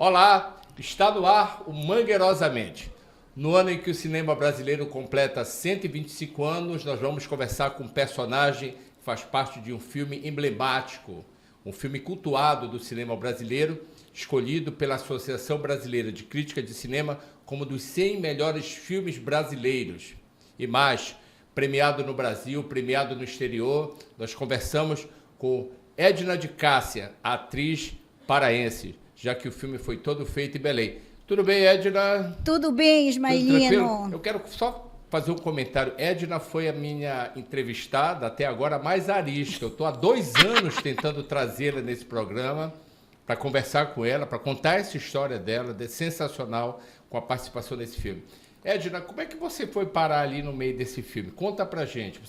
Olá, está no ar o Mangueirosamente. No ano em que o cinema brasileiro completa 125 anos, nós vamos conversar com um personagem que faz parte de um filme emblemático, um filme cultuado do cinema brasileiro, escolhido pela Associação Brasileira de Crítica de Cinema como dos 100 melhores filmes brasileiros. E mais, premiado no Brasil, premiado no exterior, nós conversamos com Edna de Cássia, atriz paraense, já que o filme foi todo feito em Belém. Tudo bem, Edna? Tudo bem, Ismaelino. Eu quero só fazer um comentário. Edna foi a minha entrevistada até agora mais arisca. Eu estou há 2 anos tentando trazê-la nesse programa para conversar com ela, para contar essa história dela, sensacional, com a participação nesse filme. Edna, como é que você foi parar ali no meio desse filme? Conta pra gente.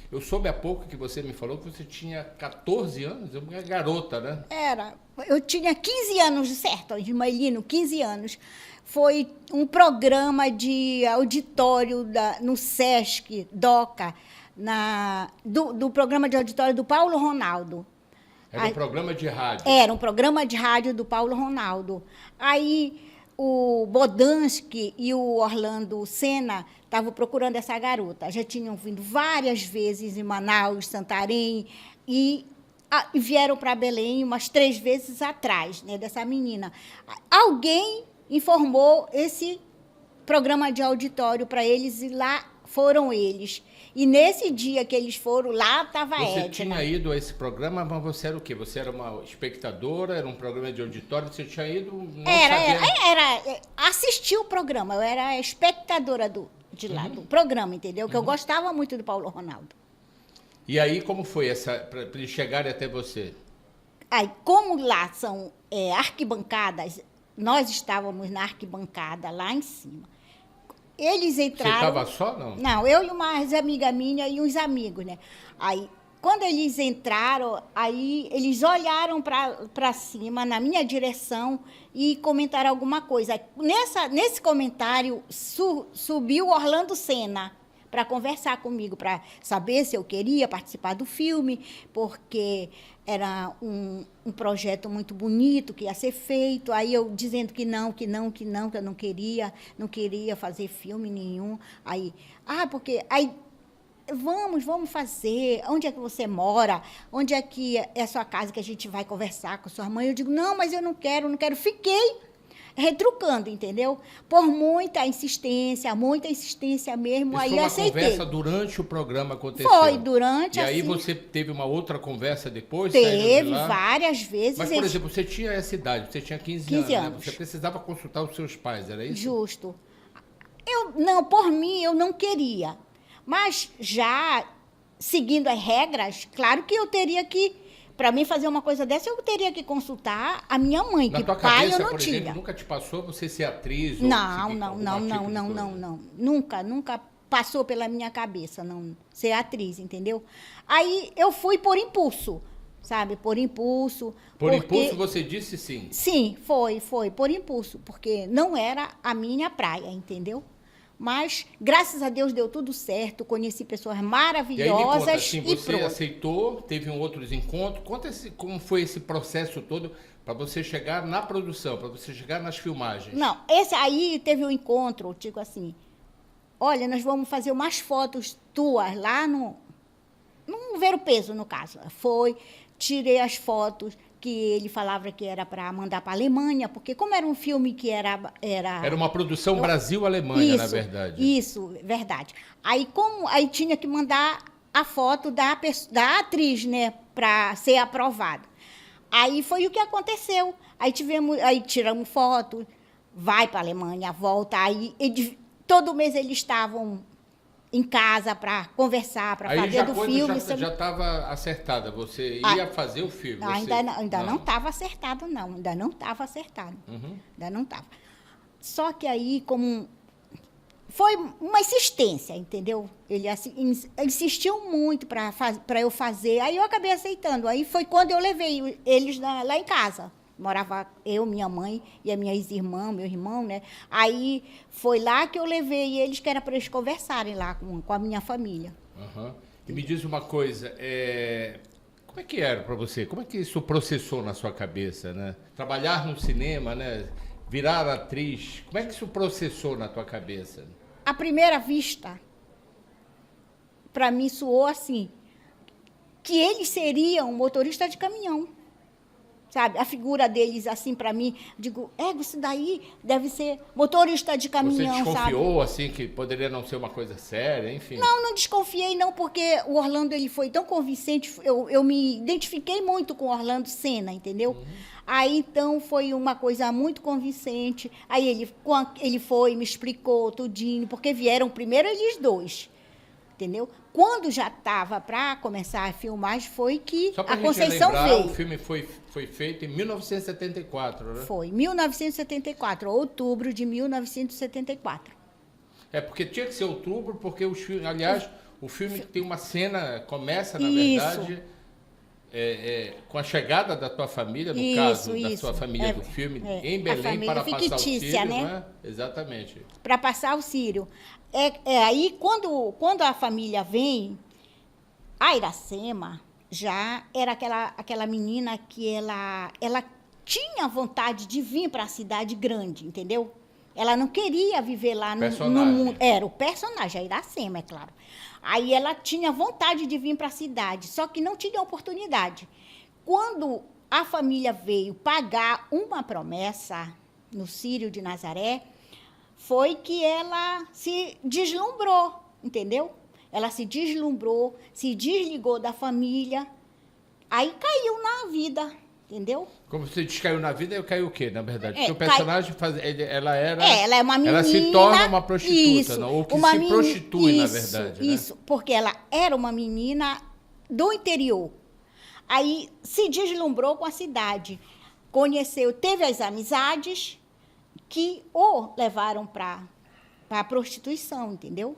Eu soube há pouco que você me falou que você tinha 14 anos, uma garota, né? Eu tinha 15 anos, certo, Ismaelino, 15 anos. Foi um programa de auditório no Sesc, DOCA, do programa de auditório do Paulo Ronaldo. Era um programa de rádio? Era um programa de rádio do Paulo Ronaldo. Aí o Bodansky e o Orlando Senna estavam procurando essa garota. Já tinham vindo várias vezes em Manaus, Santarém, e vieram para Belém umas 3 vezes atrás, né, dessa menina. Alguém informou esse programa de auditório para eles e lá foram eles. E nesse dia que eles foram, lá estava a Edna. Você tinha ido a esse programa, mas você era o quê? Você era uma espectadora, era um programa de auditório, você tinha ido... Assistir o programa, eu era espectadora do programa, entendeu? Que eu gostava muito do Paulo Ronaldo. E aí, como foi para eles chegarem até você? Aí, como lá são arquibancadas, nós estávamos na arquibancada, lá em cima. Eles entraram... Você estava só, não? Não, eu e umas amigas minhas e uns amigos, né? Aí, quando eles entraram, aí eles olharam para cima, na minha direção, e comentaram alguma coisa. Nesse comentário, subiu o Orlando Senna para conversar comigo, para saber se eu queria participar do filme, porque era um projeto muito bonito que ia ser feito. Aí eu dizendo que eu não queria fazer filme nenhum. Aí, vamos fazer. Onde é que você mora? Onde é que é a sua casa que a gente vai conversar com a sua mãe? Eu digo, não, mas eu não quero. Fiquei retrucando, entendeu? Por muita insistência mesmo, isso aí foi uma aceitei. Conversa durante o programa aconteceu? Foi, durante, E aí assim, você teve uma outra conversa depois? Teve, várias vezes. Mas, por exemplo, você tinha essa idade, você tinha 15 anos. Né? Você precisava consultar os seus pais, era isso? Justo. Por mim, eu não queria. Mas já seguindo as regras, claro que eu teria que... Para mim fazer uma coisa dessa, eu teria que consultar a minha mãe, que pai cabeça, eu não por tinha. exemplo, nunca te passou você ser atriz? Não. Nunca passou pela minha cabeça, não, ser atriz, entendeu? Aí eu fui por impulso, sabe? Por impulso. Por impulso você disse sim? Sim, foi, por impulso, porque não era a minha praia, entendeu? Mas, graças a Deus, deu tudo certo. Conheci pessoas maravilhosas. E aí, me conta, assim, você pronto. aceitou, teve outros encontros. Conta como foi esse processo todo para você chegar na produção, para você chegar nas filmagens. Não, esse aí teve um encontro, tipo assim, olha, nós vamos fazer umas fotos tuas lá no Ver o Peso, no caso. Tirei as fotos que ele falava que era para mandar para a Alemanha, porque como era um filme que era uma produção Brasil-Alemanha, na verdade. Isso, verdade. Aí tinha que mandar a foto da atriz, né, para ser aprovado. Aí foi o que aconteceu. Aí tiramos foto, vai para a Alemanha, volta. Aí todo mês eles estavam em casa para conversar, para fazer do filme. Já estava acertada, você ia fazer o filme. Ainda não estava acertado, não. Ainda não estava acertado. Ainda não estava. Só que aí, foi uma insistência, entendeu? Ele insistiu muito para eu fazer, aí eu acabei aceitando. Aí foi quando eu levei eles lá em casa. Morava eu, minha mãe e as minhas irmãs, meu irmão, né? Aí foi lá que eu levei eles, que era para eles conversarem lá com a minha família. E me diz uma coisa, como é que era para você? Como é que isso processou na sua cabeça, né? Trabalhar no cinema, né? Virar atriz, como é que isso processou na tua cabeça? À primeira vista, para mim soou assim, que eles seriam motorista de caminhão. Sabe? A figura deles, assim, para mim, digo, isso daí deve ser motorista de caminhão, Você desconfiou, sabe? assim, que poderia não ser uma coisa séria, enfim? Não desconfiei, não, porque o Orlando, ele foi tão convincente, eu me identifiquei muito com o Orlando Senna, entendeu? Aí, então, foi uma coisa muito convincente. Aí, ele foi, me explicou tudinho, porque vieram primeiro eles dois, entendeu? Quando já estava para começar a filmagem, foi que Só pra a gente Conceição lembrar, veio. o filme foi feito em 1974, né? Foi, 1974, outubro de 1974. Porque tinha que ser outubro, porque os filmes, aliás, o filme tem uma cena, começa, na Isso. verdade, com a chegada da tua família, no Isso, caso, da isso. tua família do filme, em A Belém, família para passar o fictícia, Círio, né? né? Exatamente. Para passar o Círio. Aí, quando a família vem, a Iracema já era aquela menina que ela tinha vontade de vir para a cidade grande, entendeu? Ela não queria viver lá no mundo. Era o personagem, a Iracema, é claro. Aí ela tinha vontade de vir para a cidade, só que não tinha oportunidade. Quando a família veio pagar uma promessa no Círio de Nazaré, foi que ela se deslumbrou, entendeu? Ela se deslumbrou, se desligou da família, aí caiu na vida, entendeu? Como você diz, caiu na vida, caiu o quê, na verdade? Porque o Cai- personagem, ela é uma menina. ela se torna uma prostituta, Isso, não? Ou que uma se prostitui, na isso, verdade, Isso, porque ela era uma menina do interior. Aí se deslumbrou com a cidade, conheceu, teve as amizades que o levaram para a prostituição, entendeu?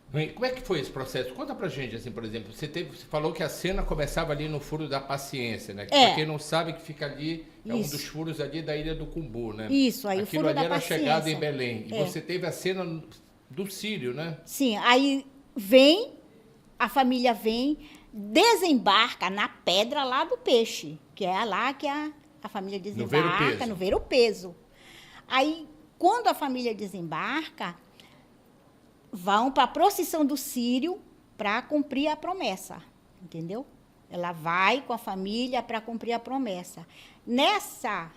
Bem, como é que foi esse processo? Conta pra gente, assim, por exemplo, você falou que a cena começava ali no Furo da Paciência, né? Que, pra quem não sabe, que fica ali, é um dos furos ali da Ilha do Cumbu, né? Isso, aí aquilo o Furo ali da era a Paciência. chegada em Belém. E você teve a cena do Círio, né? Sim, aí vem, a família vem, desembarca na pedra lá do Peixe, que é lá que a família desembarca, no Ver o Peso. Aí, quando a família desembarca, vão para a procissão do Círio para cumprir a promessa, entendeu? Ela vai com a família para cumprir a promessa. Nessa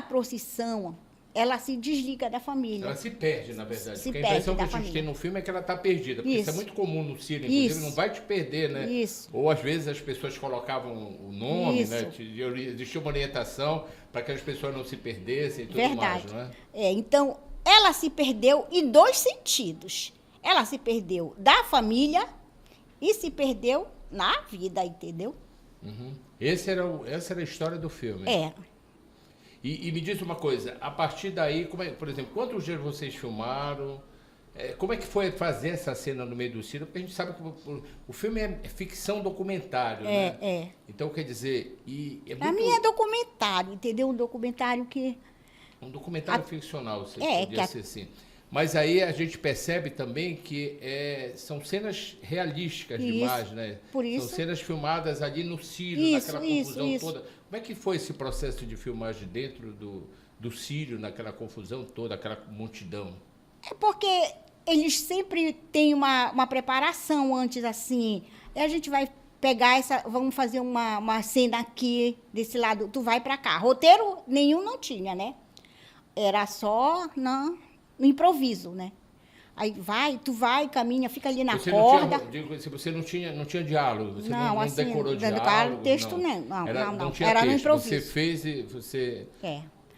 procissão, ela se desliga da família. Ela se perde, na verdade. Se porque a impressão que perde a gente tem no filme é que ela está perdida. Porque isso é muito comum no Círio, inclusive, Isso. não vai te perder, né? Isso. Ou às vezes as pessoas colocavam o nome, Isso. né? Existia uma orientação para que as pessoas não se perdessem e tudo Verdade. mais, não é? Então, ela se perdeu em dois sentidos. Ela se perdeu da família e se perdeu na vida, entendeu? Uhum. Essa era a história do filme. E me diz uma coisa, a partir daí, por exemplo, quantos dias vocês filmaram? Como é que foi fazer essa cena no meio do Círio? Porque a gente sabe que o filme é ficção documentário, né? Então, quer dizer... Pra mim é documentário, entendeu? Um documentário que... Um documentário ficcional, você podia ser assim. Mas aí a gente percebe também que são cenas realísticas demais, né? Por isso. São cenas filmadas ali no Círio, naquela confusão toda. Como é que foi esse processo de filmagem dentro do Círio, naquela confusão toda, aquela multidão? É porque eles sempre têm uma preparação antes, assim. E a gente vai pegar vamos fazer uma cena aqui, desse lado, tu vai para cá. Roteiro nenhum não tinha, né? Era só no improviso, né? Aí tu vai, caminha, fica ali na corda. Você não tinha diálogo, você não assim, decorou diálogo? Texto não. Não tinha era texto. no improviso. Você fez e você...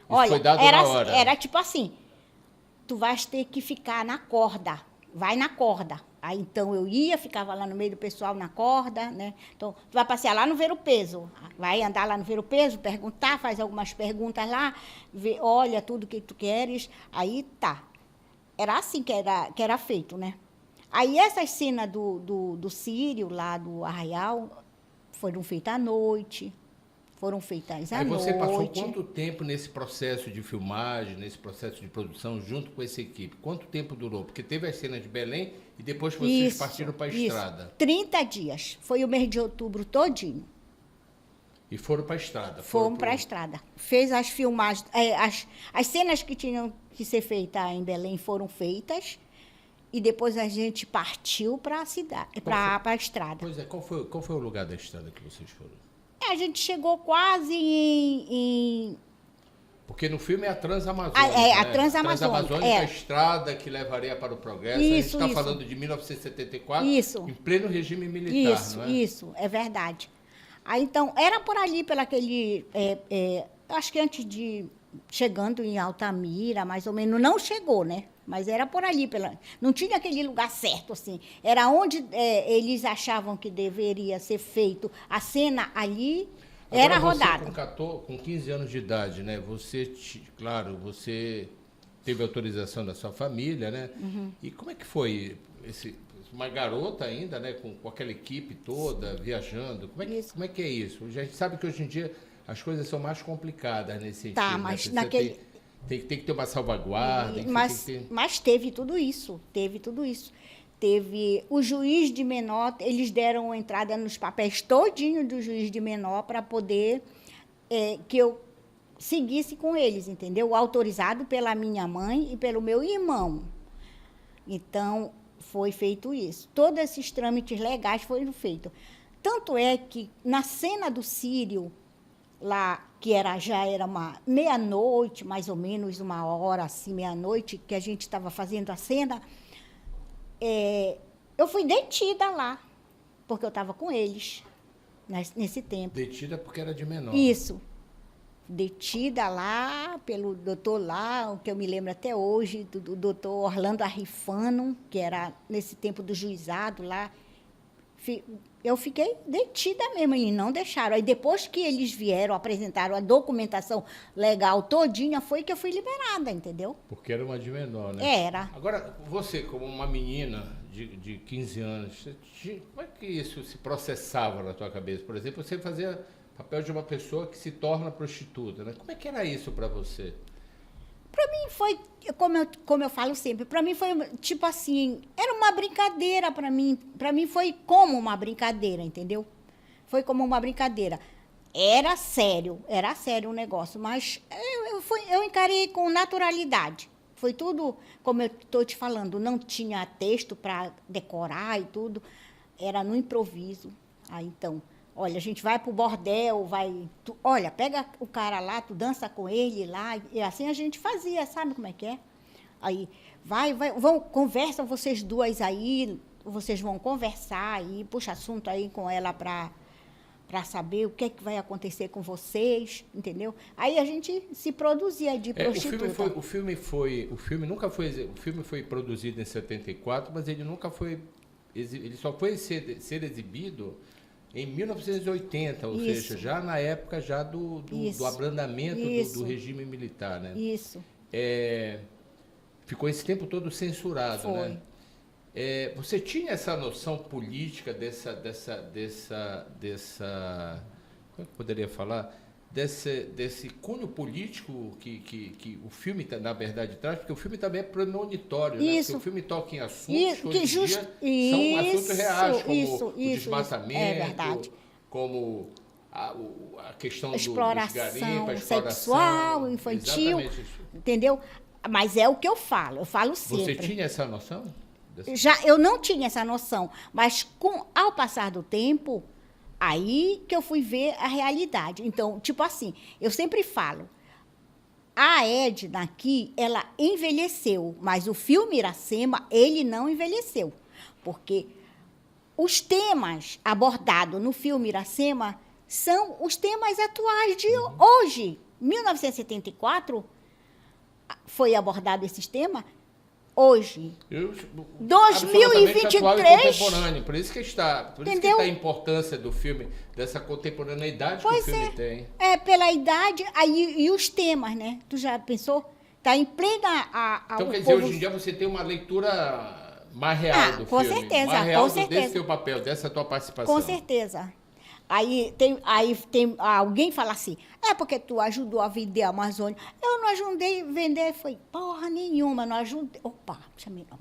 Olha, foi dado na hora. Era tipo assim, tu vais ter que ficar na corda, vai na corda. Aí, então, eu ficava lá no meio do pessoal na corda, né? Então, tu vai passear lá no Ver o Peso, vai andar lá no Ver o Peso, perguntar, faz algumas perguntas lá, olha tudo que tu queres, aí tá. Era assim que era feito, né? Aí, essas cenas do Círio, lá do Arraial, foram feitas à noite, foram feitas à noite. Aí você passou quanto tempo nesse processo de filmagem, nesse processo de produção, junto com essa equipe? Quanto tempo durou? Porque teve as cenas de Belém e depois vocês partiram para a estrada. 30 dias. Foi o mês de outubro todinho. E foram para a estrada? Fomos para a estrada. Fez as filmagens, as cenas que tinham que ser feitas em Belém foram feitas, e depois a gente partiu para a cidade, para a estrada. Pois é, qual foi o lugar da estrada que vocês foram? A gente chegou quase em Porque no filme é a Transamazônica. a né? Transamazônica. Transamazônica é a estrada que levaria para o progresso. Isso, a gente está isso. falando de 1974, Isso. em pleno regime militar, isso, não é? isso, é verdade. Aí, então, era por ali, acho que antes de, chegando em Altamira, mais ou menos, não chegou, né? Mas era por ali, não tinha aquele lugar certo, assim. Era onde eles achavam que deveria ser feito a cena ali, era rodada. Você, com 15 anos de idade, né? Claro, você teve autorização da sua família, né? Uhum. E como é que foi uma garota ainda, né? Com aquela equipe toda, viajando. Como é que é isso? A gente sabe que hoje em dia as coisas são mais complicadas nesse sentido. Tá, mas né? naquele... Tem que ter uma salvaguarda. Mas teve tudo isso, Teve o juiz de menor, eles deram entrada nos papéis todinho do juiz de menor para poder que eu seguisse com eles, entendeu? Autorizado pela minha mãe e pelo meu irmão. Então, foi feito isso. Todos esses trâmites legais foram feitos. Tanto é que, na cena do Sírio, lá, que já era uma meia-noite, mais ou menos, 1h, assim, meia-noite, que a gente estava fazendo a cena, eu fui detida lá, porque eu estava com eles nesse tempo. Detida porque era de menor. Isso. Detida lá pelo doutor lá, o que eu me lembro até hoje, do doutor Orlando Arrifano, que era nesse tempo do juizado lá. Eu fiquei detida mesmo, e não deixaram. Aí depois que eles vieram, apresentaram a documentação legal todinha, foi que eu fui liberada, entendeu? Porque era uma de menor, né? Era. Agora, você, como uma menina de 15 anos, como é que isso se processava na tua cabeça? Por exemplo, você fazia papel de uma pessoa que se torna prostituta, né? Como é que era isso para você? Para mim foi, como eu falo sempre, para mim foi tipo assim, era uma brincadeira para mim. Para mim foi como uma brincadeira, entendeu? Foi como uma brincadeira. Era sério o negócio, mas eu encarei com naturalidade. Foi tudo, como eu estou te falando, não tinha texto para decorar e tudo, era no improviso. Aí então, olha, a gente vai pro bordel, olha, pega o cara lá, tu dança com ele lá, e assim a gente fazia, sabe como é que é? Aí, conversam vocês duas aí, vocês vão conversar aí, puxa assunto aí com ela para saber o que é que vai acontecer com vocês, entendeu? Aí a gente se produzia de prostituta. O filme foi produzido em 74, mas ele nunca foi, ele só foi ser exibido em 1980, ou seja, já na época do abrandamento do regime militar, né? Isso. Ficou esse tempo todo censurado, foi. Né? Você tinha essa noção política dessa como é que eu poderia falar? Desse cunho político que o filme, na verdade, traz, porque o filme também é premonitório, né? Porque o filme toca em assuntos que hoje em dia são assuntos reais, como o desmatamento, como a questão dos garimpos, a exploração sexual, infantil, entendeu? Mas é o que eu falo sempre. Você tinha essa noção? Eu não tinha essa noção, mas ao passar do tempo, aí que eu fui ver a realidade. Então, tipo assim, eu sempre falo, a Edna aqui, ela envelheceu, mas o filme Iracema, ele não envelheceu. Porque os temas abordados no filme Iracema são os temas atuais de hoje. 1974 foi abordado esses temas. Hoje, 2023, contemporâneo, por isso que está a importância do filme, dessa contemporaneidade que o filme tem. Pela idade, aí e os temas, né? Tu já pensou? Está em plena então, quer dizer, hoje em dia você tem uma leitura mais real do com filme. Certeza, mais real com certeza. Desse teu papel, dessa tua participação. Com certeza. Aí tem alguém fala assim, porque tu ajudou a vender a Amazônia. Eu não ajudei a vender, foi porra nenhuma, não ajudei. Opa, chamei não.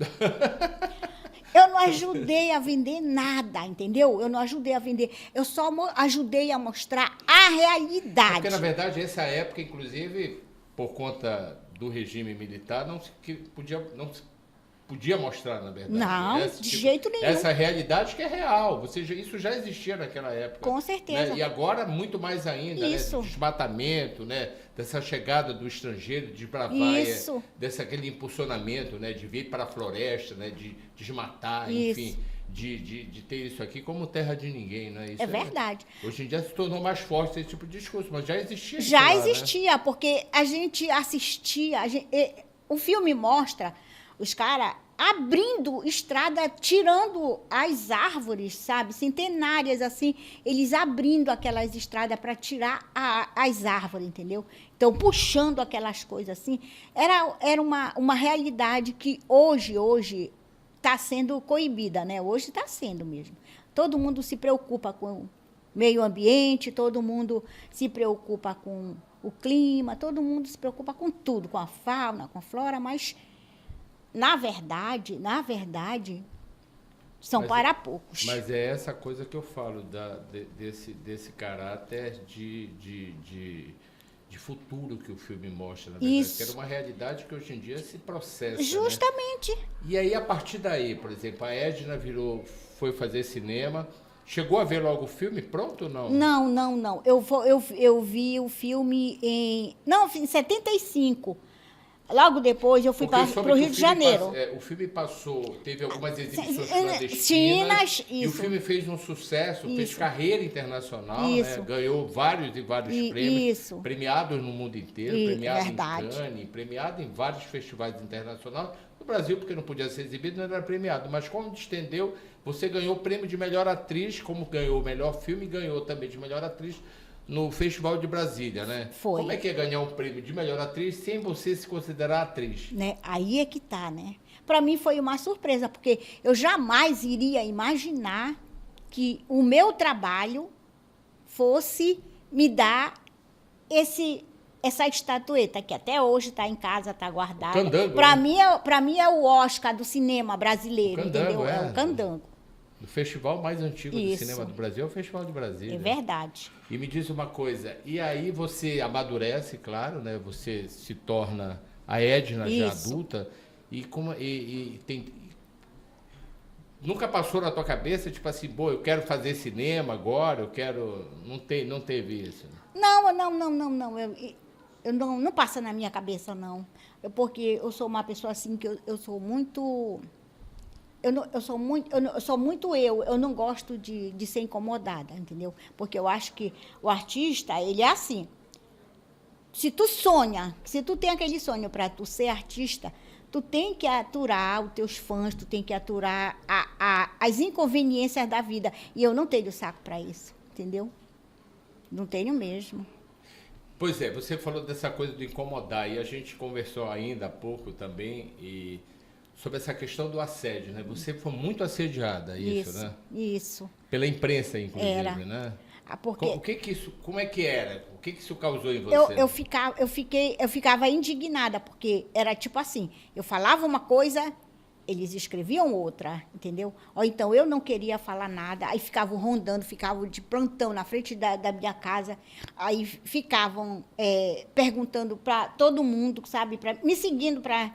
Eu não ajudei a vender nada, entendeu? Eu não ajudei a vender. Eu só ajudei a mostrar a realidade. Porque, na verdade, essa época, inclusive, por conta do regime militar, não se podia mostrar, na verdade. Não, de jeito nenhum. Essa realidade que é real. Isso já existia naquela época. Com certeza. Né? E agora, muito mais ainda, Isso. Né? Desmatamento, né? Dessa chegada do estrangeiro, de desbravar, Isso. aquele impulsionamento, né? De vir para a floresta, né? De desmatar, Isso. enfim. De ter isso aqui como terra de ninguém, né? Isso É verdade. Hoje em dia se tornou mais forte esse tipo de discurso, mas já existia. Já lá, existia, né? Porque a gente assistia, o filme mostra os caras abrindo estrada, tirando as árvores, sabe, centenárias, assim, eles abrindo aquelas estradas para tirar as árvores, entendeu? Então, puxando aquelas coisas assim, era uma realidade que hoje está sendo coibida, né? Hoje está sendo mesmo. Todo mundo se preocupa com o meio ambiente, todo mundo se preocupa com o clima, todo mundo se preocupa com tudo, com a fauna, com a flora, mas na verdade, são para poucos. Mas é essa coisa que eu falo, desse caráter de futuro que o filme mostra, na verdade. Isso. Que era uma realidade que hoje em dia se processa. Justamente. Né? E aí, a partir daí, por exemplo, a Edna foi fazer cinema. Chegou a ver logo o filme pronto ou não? Não. Eu vi o filme em 75. Logo depois eu fui para o Rio de Janeiro. O filme teve algumas exibições clandestinas. E o filme fez um sucesso, fez carreira internacional, né? Ganhou vários prêmios, premiados no mundo inteiro, premiado em Cannes, premiado em vários festivais internacionais. No Brasil, porque não podia ser exibido, não era premiado. Mas como estendeu, você ganhou o prêmio de melhor atriz, como ganhou o melhor filme, ganhou também de melhor atriz no Festival de Brasília, né? Foi. Como é que é ganhar um prêmio de melhor atriz sem você se considerar atriz? Né? Aí é que tá, né? Para mim foi uma surpresa, porque eu jamais iria imaginar que o meu trabalho fosse me dar essa estatueta, que até hoje está em casa, está guardada. Candango. Para mim é o Oscar do cinema brasileiro, Candango, entendeu? É o Candango. O festival mais antigo do cinema do Brasil é o Festival de Brasília. É verdade. E me diz uma coisa, e aí você amadurece, claro, né? Você se torna a Edna já adulta, nunca passou na tua cabeça, tipo assim, eu quero fazer cinema agora, não teve isso? Não. Eu não passa na minha cabeça, não. Porque eu sou uma pessoa assim, que eu sou muito... Eu sou muito eu não gosto de ser incomodada, entendeu? Porque eu acho que o artista, ele é assim. Se tu tem aquele sonho para tu ser artista, tu tem que aturar os teus fãs, tu tem que aturar as inconveniências da vida. E eu não tenho saco para isso, entendeu? Não tenho mesmo. Pois é, você falou dessa coisa de incomodar, e a gente conversou ainda há pouco também, sobre essa questão do assédio, né? Você foi muito assediada, né? Isso. Pela imprensa, inclusive, era. Né? Porque como é que era? O que isso causou em você? Eu ficava indignada, porque era tipo assim, eu falava uma coisa, eles escreviam outra, entendeu? Ou então eu não queria falar nada, aí ficavam rondando, ficavam de plantão na frente da minha casa, aí ficavam perguntando para todo mundo, sabe, me seguindo para...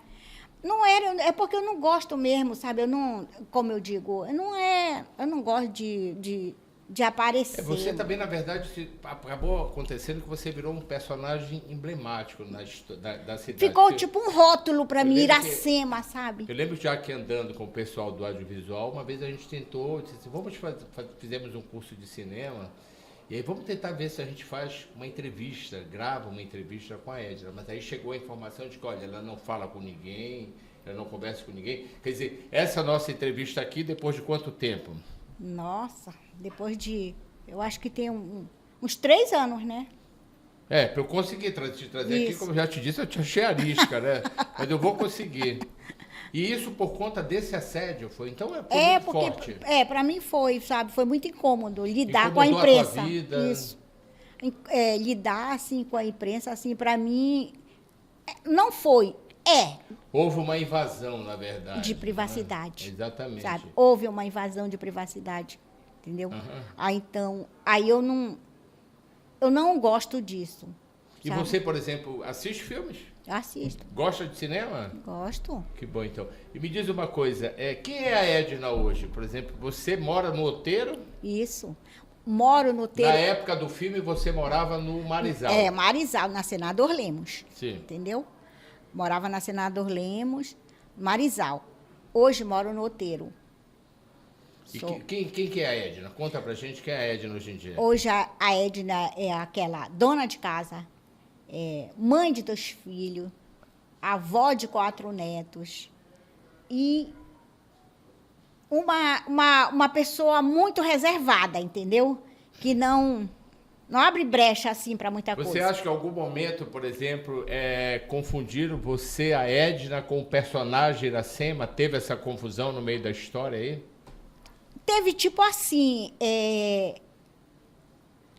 Não era, é porque eu não gosto mesmo, sabe? Eu não, como eu digo, eu não gosto de aparecer. Você também, na verdade, acabou acontecendo que você virou um personagem emblemático da cidade. Ficou tipo um rótulo para mim, Iracema, sabe? Eu lembro já que andando com o pessoal do audiovisual, uma vez a gente tentou, disse, fizemos um curso de cinema, e aí vamos tentar ver se a gente faz uma entrevista, grava uma entrevista com a Edna. Mas aí chegou a informação de que, olha, ela não fala com ninguém, ela não conversa com ninguém. Quer dizer, essa nossa entrevista aqui, depois de quanto tempo? Nossa, depois de... Eu acho que tem uns 3 anos, né? Para eu conseguir te trazer aqui, como eu já te disse, eu te achei arisca, né? Mas eu vou conseguir. E isso por conta desse assédio foi? Então foi muito forte. Para mim foi, sabe? Foi muito incômodo lidar com a imprensa. A tua vida. Isso. Lidar assim com a imprensa, assim, para mim não foi. É, Houve uma invasão, na verdade. de privacidade. Né? Exatamente. Sabe? Houve uma invasão de privacidade, entendeu? Então, aí eu não gosto disso. E sabe? você, por exemplo, assiste filmes? Eu assisto, Gosta de cinema? gosto. Que bom, então. E me diz uma coisa, quem é a Edna hoje? Por exemplo, você mora no Outeiro? Isso. Moro no Na Teiro. época do filme, você morava no Marizal. Marizal, na Senador Lemos. Sim. Entendeu? Morava na Senador Lemos, Marizal. Hoje moro no Outeiro. E Sou- quem que é a Edna? Conta pra gente quem é a Edna hoje em dia. Hoje a Edna é aquela dona de casa, mãe de 2 filhos, avó de 4 netos e uma pessoa muito reservada, entendeu? Que não abre brecha assim para muita Você coisa. acha que em algum momento, por exemplo, confundiram você, a Edna, com o personagem Iracema? Teve essa confusão no meio da história aí? Teve tipo assim,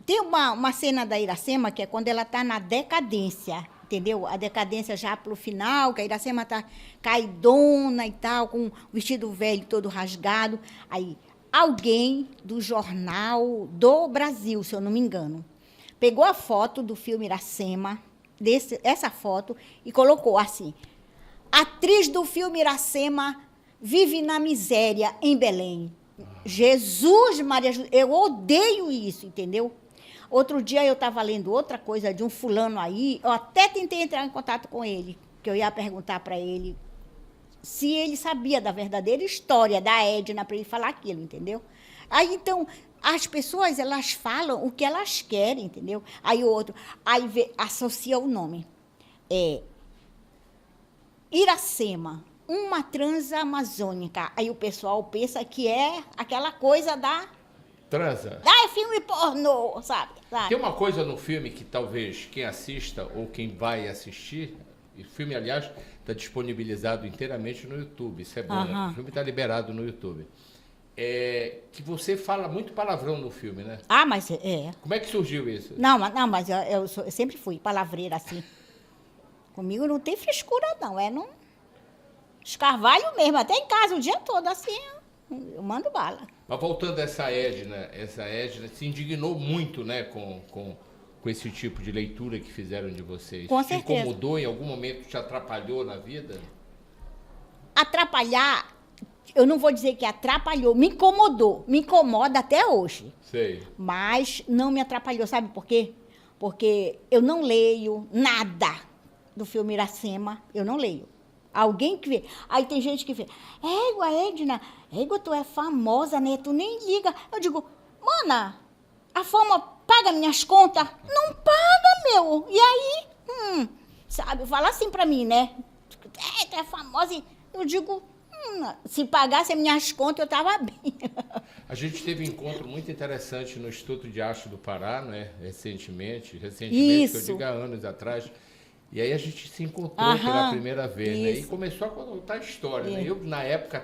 tem uma cena da Iracema que é quando ela está na decadência, entendeu? A decadência já pro final, que a Iracema tá caidona e tal, com o vestido velho todo rasgado. Aí, alguém do Jornal do Brasil, se eu não me engano, pegou a foto do filme Iracema, essa foto, e colocou assim: atriz do filme Iracema vive na miséria em Belém. Jesus Maria, eu odeio isso, entendeu? Outro dia eu estava lendo outra coisa de um fulano aí, eu até tentei entrar em contato com ele, que eu ia perguntar para ele se ele sabia da verdadeira história da Edna, para ele falar aquilo, entendeu? Aí, então, as pessoas, elas falam o que elas querem, entendeu? Aí o outro, associa o nome. Iracema, uma transamazônica. Aí o pessoal pensa que é aquela coisa Transa. é filme pornô, sabe? Tem uma coisa no filme que talvez quem assista ou quem vai assistir, o filme, aliás, está disponibilizado inteiramente no YouTube, isso é bom, né? O filme está liberado no YouTube. Que você fala muito palavrão no filme, né? Ah, mas Como é que surgiu isso? Não, mas eu sempre fui palavreira assim. Comigo não tem frescura, não. É num escarvalho mesmo. Até em casa, o dia todo, assim, eu mando bala. Mas voltando a essa Edna se indignou muito, né, com esse tipo de leitura que fizeram de vocês. Com Te certeza. incomodou, em algum momento te atrapalhou na vida? Atrapalhar, eu não vou dizer que atrapalhou, me incomodou. Me incomoda até hoje. Sei. Mas não me atrapalhou, sabe por quê? Porque eu não leio nada do filme Iracema, eu não leio. Alguém que vê. Aí tem gente que vê, Edna, tu é famosa, né? Tu nem liga. Eu digo, mana, a fama paga minhas contas? Não paga, meu. E aí, sabe, fala assim pra mim, né? Tu é famosa. E eu digo, se pagasse as minhas contas, eu tava bem. A gente teve um encontro muito interessante no Instituto de Arte do Pará, né? Recentemente, Isso. que eu digo há anos atrás. E aí a gente se encontrou pela primeira vez, né? E isso. começou a contar a história, né? Eu, na época,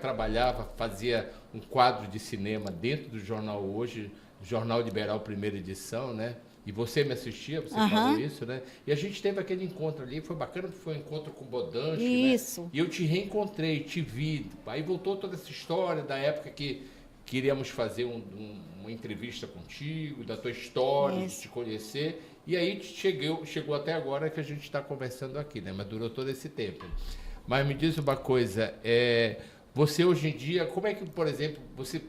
fazia um quadro de cinema dentro do jornal Hoje, Jornal Liberal, primeira edição, né? E você me assistia, você falou isso, né? E a gente teve aquele encontro ali, foi bacana, foi um encontro com o Bodansky, Isso. né? E eu te reencontrei, te vi. Aí voltou toda essa história da época que queríamos fazer uma entrevista contigo, da tua história, de te conhecer. E aí chegou até agora que a gente está conversando aqui, né? Mas durou todo esse tempo. Mas me diz uma coisa, você hoje em dia, como é que, por exemplo, você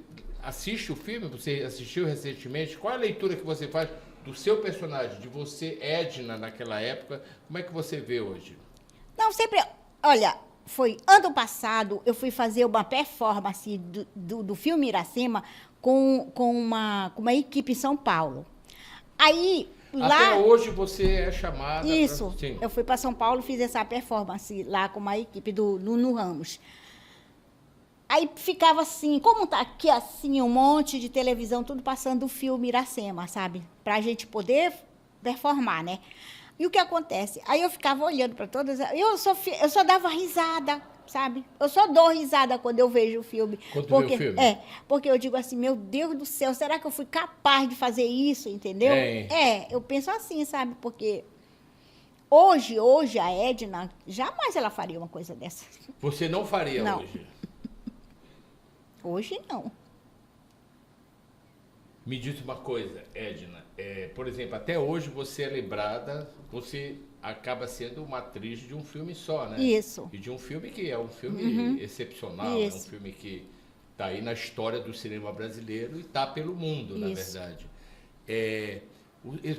assiste o filme, você assistiu recentemente, qual é a leitura que você faz do seu personagem, de você, Edna, naquela época, como é que você vê hoje? Não, sempre... Olha, foi ano passado, eu fui fazer uma performance do filme Iracema com uma equipe em São Paulo. Aí, lá... Até hoje você é chamada... Isso, Sim. eu fui para São Paulo e fiz essa performance lá com uma equipe do Nuno Ramos. Aí ficava assim, como tá aqui assim, um monte de televisão, tudo passando o filme Iracema, sabe? Pra gente poder performar, né? E o que acontece? Aí eu ficava olhando para todas, eu só dava risada, sabe? Eu só dou risada quando eu vejo o filme. Quando porque, vê o filme? Porque eu digo assim, meu Deus do céu, será que eu fui capaz de fazer isso, entendeu? Eu penso assim, sabe? Porque Hoje, a Edna, jamais ela faria uma coisa dessa. Você não faria Não. hoje? Hoje, não. Me diz uma coisa, Edna. Por exemplo, até hoje você é lembrada, você acaba sendo uma atriz de um filme só, né? Isso. E de um filme que é um filme excepcional, é um Isso. filme que está aí na história do cinema brasileiro e está pelo mundo, na Isso. verdade.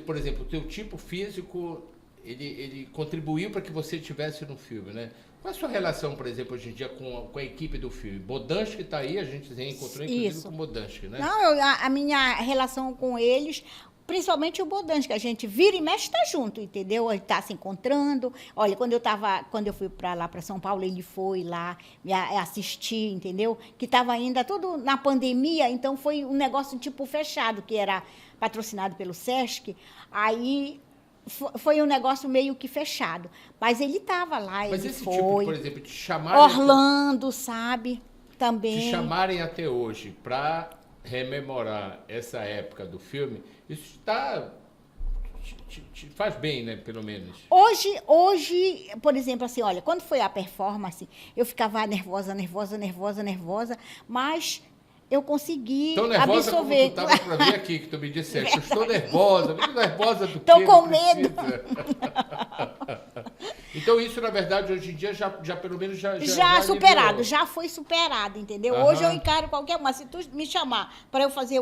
Por exemplo, o teu tipo físico, ele contribuiu para que você estivesse no filme, né? Qual é a sua relação, por exemplo, hoje em dia com a equipe do filme? Bodansky está aí, a gente se reencontrou inclusive Isso. com o Bodansky, né? Não, a minha relação com eles, principalmente o Bodansky, que a gente vira e mexe tá junto, entendeu? Ele tá se encontrando. Olha, quando eu fui para lá para São Paulo, ele foi lá me assistir, entendeu? Que estava ainda tudo na pandemia, então foi um negócio tipo fechado, que era patrocinado pelo Sesc. Aí foi um negócio meio que fechado. Mas ele estava lá, Mas ele esse foi. tipo, por exemplo, te chamarem, Orlando, sabe? Também. te chamarem até hoje para rememorar essa época do filme, isso te faz bem, né? Pelo menos. Hoje, por exemplo, assim, olha, quando foi a performance, eu ficava nervosa, mas eu consegui Tão nervosa absorver. como tu estava para vir aqui, que tu me disseste, eu estou nervosa. Muito nervosa do Tô quê? com Não medo. precisa. Então isso, na verdade, hoje em dia já pelo menos já Já superado, aliviou. já foi superado, entendeu? Aham. Hoje eu encaro qualquer uma. Se tu me chamar para eu fazer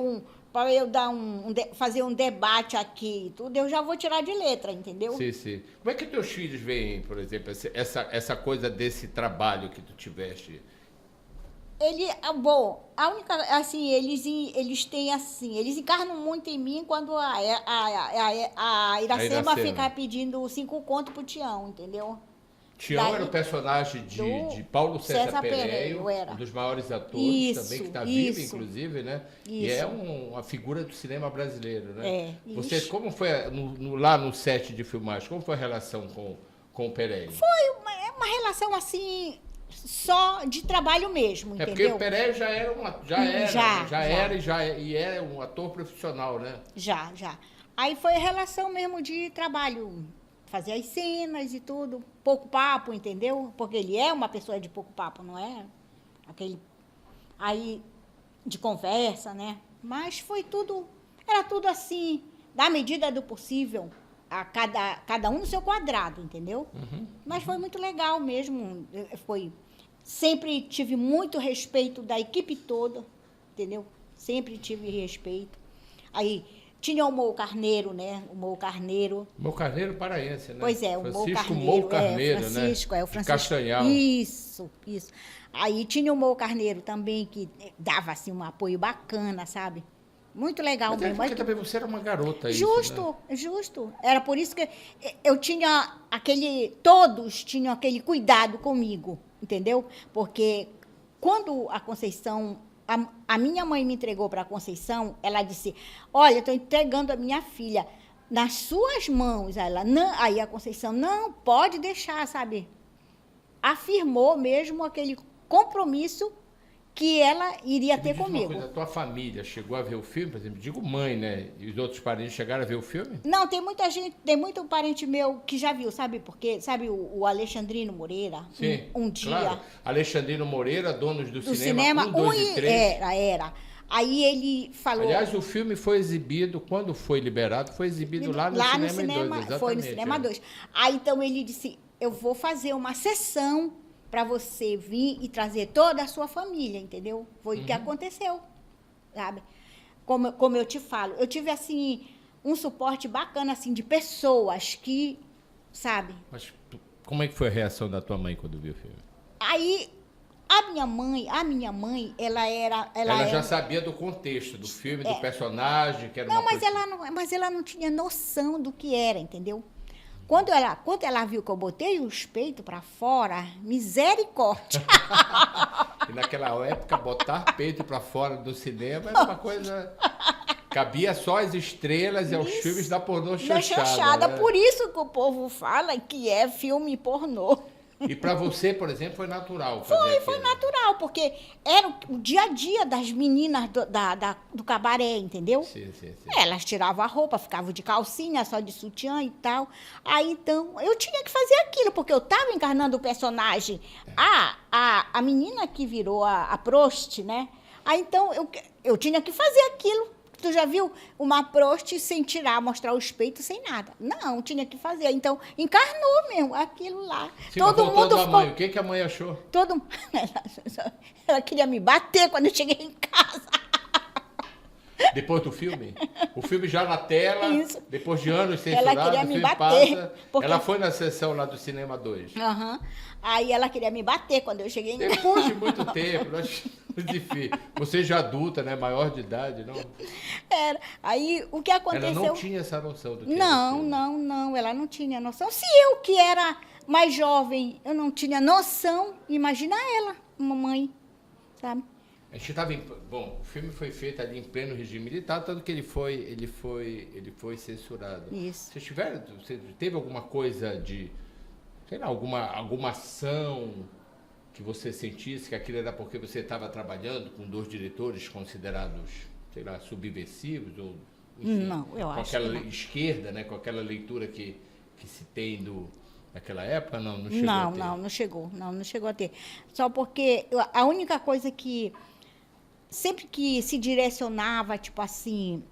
fazer um debate aqui e tudo, eu já vou tirar de letra, entendeu? Sim, sim. Como é que teus filhos veem, por exemplo, essa coisa desse trabalho que tu tiveste? A única, assim, eles têm assim, eles encarnam muito em mim quando a Iracema fica pedindo 5 contos pro Tião, entendeu? Tião Daí- era o personagem de Paulo César Pereio, era. um dos maiores atores Isso, também, que está vivo, isso. inclusive, né? E Isso. é uma figura do cinema brasileiro, né? É, Você, ixi. como foi lá no set de filmagem, como foi a relação com o Pereio? É uma relação assim, só de trabalho mesmo, É porque entendeu? o Pereio já era e é um ator profissional, né? Já. Aí foi a relação mesmo de trabalho, fazer as cenas e tudo, pouco papo, entendeu? Porque ele é uma pessoa de pouco papo, não é? Aí, de conversa, né? Mas era tudo assim, da medida do possível, a cada um no seu quadrado, entendeu? Mas foi muito legal mesmo, sempre tive muito respeito da equipe toda, entendeu? Sempre tive respeito. Aí tinha o Mou Carneiro, né? O Mou Carneiro. Mou Carneiro paraense, né? Pois é, o Francisco Mou Mou Carneiro, Francisco, né? o Francisco. De Castanhal. Isso. Aí tinha o Mou Carneiro também, que dava assim um apoio bacana, sabe? Muito legal Mas é mesmo. porque também você era uma garota, Justo, né? justo. Era por isso que eu tinha todos tinham aquele cuidado comigo, entendeu? Porque quando a Conceição, a minha mãe me entregou para a Conceição, ela disse: olha, estou entregando a minha filha nas suas mãos. Aí a Conceição, não, pode deixar, sabe? Afirmou mesmo aquele compromisso que ela iria ter Me diz uma comigo. coisa, a tua família chegou a ver o filme, por exemplo, digo mãe, né? E os outros parentes chegaram a ver o filme? Não, tem muita gente, tem muito parente meu que já viu, sabe por quê? Sabe o Alexandrino Moreira? Sim, Um dia. claro. Alexandrino Moreira, donos do Do cinema 1, 2 e 3. Era. Aí ele falou... Aliás, o filme foi exibido, quando foi liberado, foi exibido lá no Cinema 2. Foi no Cinema 2. Aí então ele disse, eu vou fazer uma sessão para você vir e trazer toda a sua família, entendeu? Foi o que aconteceu, sabe? Como eu te falo, eu tive, assim, um suporte bacana, assim, de pessoas que, sabe? Mas como é que foi a reação da tua mãe quando viu o filme? Aí, a minha mãe, ela já sabia do contexto, do filme, do personagem, que era Não, uma mas coisa... ela não tinha noção do que era, entendeu? Quando ela viu que eu botei os peitos para fora, misericórdia. E naquela época, botar peito pra fora do cinema era uma coisa... Cabia só às estrelas e aos Isso. filmes da pornô Da chanchada. chanchada. Né? Por isso que o povo fala que é filme pornô. E para você, por exemplo, foi natural fazer Foi aquilo? natural, porque era o dia a dia das meninas do cabaré, entendeu? Sim, sim, sim. Elas tiravam a roupa, ficavam de calcinha, só de sutiã e tal. Aí, então, eu tinha que fazer aquilo, porque eu estava encarnando o personagem. A menina que virou a prost, né? Aí, então, eu tinha que fazer aquilo. Tu já viu uma prost sem tirar, mostrar os peitos, sem nada? Não, tinha que fazer. Então, encarnou mesmo aquilo lá. Sim, mas voltando à mãe, o que a mãe achou? Todo... Ela queria me bater quando eu cheguei em casa. Depois do filme? O filme já na tela, Isso. depois de anos Ela censurado, queria o me filme bater, passa. porque- Ela foi na sessão lá do Cinema 2. Aham. Aí ela queria me bater quando eu cheguei em casa. Depois de muito tempo, difícil. Você já adulta, né? Maior de idade, não? Era. Aí o que Ela aconteceu? não tinha essa noção do que era o Não, filme. não, ela não tinha noção. Se eu, que era mais jovem, eu não tinha noção, imagina ela, mamãe, sabe? A gente estava bom, o filme foi feito ali em pleno regime militar, tanto que ele foi censurado. Isso. Você teve alguma coisa de, sei lá, alguma ação que você sentisse que aquilo era porque você estava trabalhando com dois diretores considerados, sei lá, subversivos ou enfim, Não, eu com acho que aquela não. esquerda, né, com aquela leitura que se tem naquela época, não chegou a Não, ter. não chegou, não chegou a ter. Só porque a única coisa que sempre que se direcionava, tipo assim,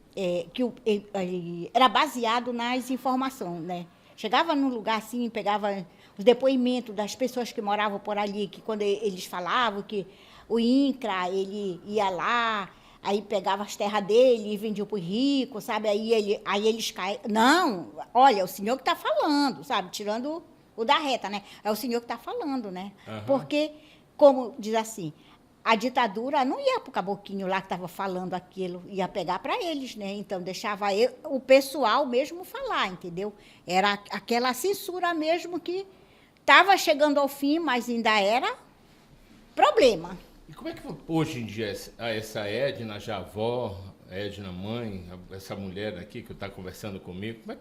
era baseado nas informações, né? Chegava num lugar assim, pegava os depoimentos das pessoas que moravam por ali, que quando eles falavam que o INCRA, ele ia lá, aí pegava as terras dele e vendia para os ricos, sabe? Aí eles caem. Não, olha, é o senhor que está falando, sabe? Tirando o da reta, né? É o senhor que está falando, né? Aham. Porque, como diz assim, a ditadura não ia para o caboquinho lá que estava falando aquilo, ia pegar para eles, né? Então, deixava o pessoal mesmo falar, entendeu? Era aquela censura mesmo que estava chegando ao fim, mas ainda era problema. E como é que hoje em dia essa Edna, já avó, Edna mãe, essa mulher aqui que está conversando comigo, como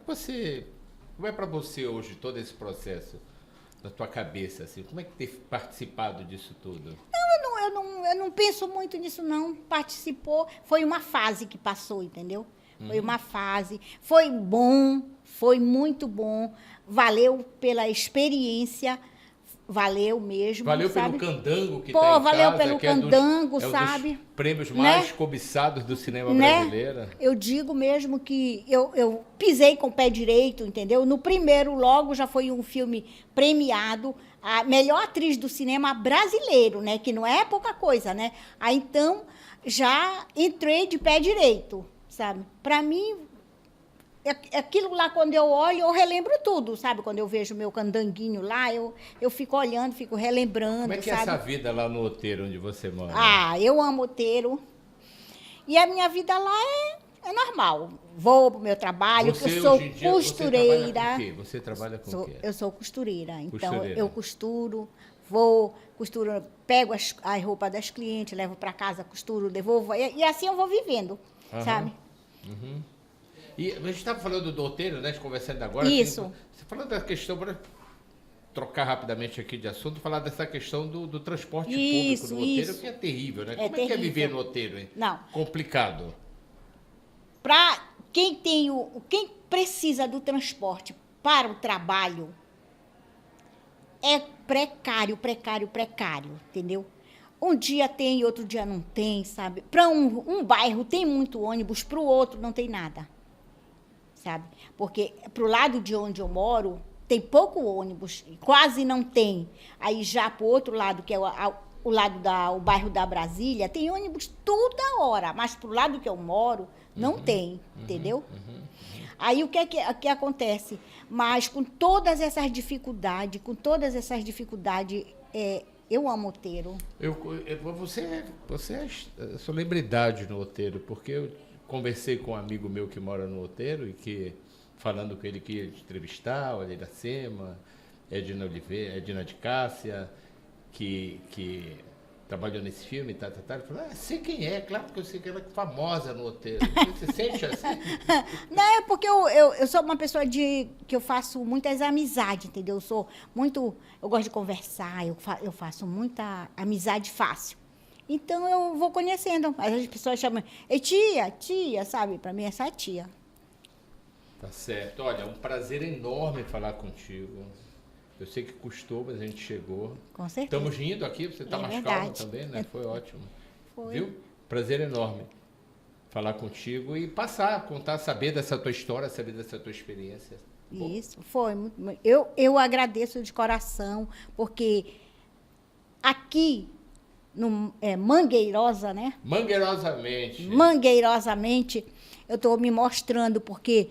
é para você hoje todo esse processo da tua cabeça, assim? Como é que ter participado disso tudo? Eu não penso muito nisso, não. Participou, foi uma fase que passou, entendeu? Foi uma fase. Foi bom, foi muito bom. Valeu pela experiência, valeu mesmo. Valeu sabe? pelo candango que Pô, está em valeu casa, pelo que é candango, um sabe? dos prêmios Né? mais cobiçados do cinema Né? brasileiro. Eu digo mesmo que eu pisei com o pé direito, entendeu? No primeiro, logo, já foi um filme premiado, a melhor atriz do cinema brasileiro, né? Que não é pouca coisa, né? Aí, então, já entrei de pé direito, sabe? Para mim, aquilo lá, quando eu olho, eu relembro tudo, sabe? Quando eu vejo meu candanguinho lá, eu fico olhando, fico relembrando, Como é que é sabe? essa vida lá no Outeiro, onde você mora? Ah, eu amo Outeiro. E a minha vida lá é normal. Vou pro meu trabalho, Você, eu sou hoje em dia, costureira. Você trabalha com o quê? Eu sou costureira. Então, Costureira. eu costuro, costuro, pego as roupas das clientes, levo para casa, costuro, devolvo. E assim eu vou vivendo, Aham. sabe? E a gente estava falando do Outeiro, né? Conversando agora. Isso. Assim, você falando da questão, para trocar rapidamente aqui de assunto, falar dessa questão do transporte Isso, público no Outeiro, isso. que é terrível, né? É Como é que é terrível. viver no Outeiro, hein? Não. Complicado. Para quem quem precisa do transporte para o trabalho, é precário, entendeu? Um dia tem, outro dia não tem, sabe? Para um bairro tem muito ônibus, para o outro não tem nada, sabe? Porque para o lado de onde eu moro, tem pouco ônibus, quase não tem. Aí já para o outro lado, que é o bairro da Brasília, tem ônibus toda hora, mas para o lado que eu moro, não tem, entendeu? Aí o que acontece? Mas com todas essas dificuldades, eu amo Outeiro. Você é celebridade no Outeiro, porque eu conversei com um amigo meu que mora no Outeiro e que, falando com ele que ia te entrevistar, o Iracema, Edna Oliveira, Edna de Cássia, que trabalhou nesse filme, tá. Ele falou, sei quem é, claro que eu sei que ela é famosa no roteiro. Você sente assim? Não, é porque eu sou uma pessoa que eu faço muitas amizades, entendeu? Eu gosto de conversar, eu faço muita amizade fácil. Então, eu vou conhecendo. As pessoas chamam, tia, sabe? Para mim, essa é tia. Tá certo. Olha, um prazer enorme falar contigo. Eu sei que custou, mas a gente chegou. Com certeza. Estamos rindo aqui, você está mais verdade. calma também, né? Foi ótimo. Foi. Viu? Prazer enorme falar contigo e contar, saber dessa tua história, saber dessa tua experiência. Isso, foi. Eu agradeço de coração, porque aqui, no Mangueirosa, né? Mangueirosamente, eu estou me mostrando, porque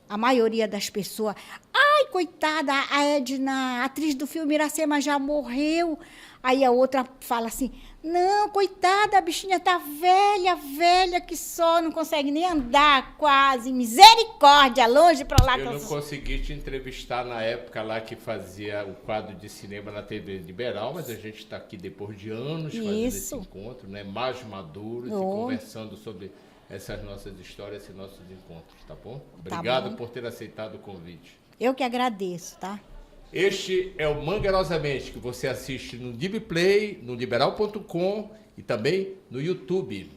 a maioria das pessoas... Ai, coitada, a Edna, a atriz do filme Iracema, já morreu. Aí a outra fala assim, não, coitada, a bichinha tá velha que só, não consegue nem andar quase. Misericórdia, longe pra lá. Eu não consegui te entrevistar na época lá que fazia o quadro de cinema na TV Liberal, mas a gente está aqui depois de anos fazendo esse encontro, né? Mais maduros e conversando sobre essas nossas histórias, esses nossos encontros, tá bom? Obrigado por ter aceitado o convite. Eu que agradeço, tá? Este é o Mangueirosamente, que você assiste no DivPlay, no liberal.com e também no YouTube.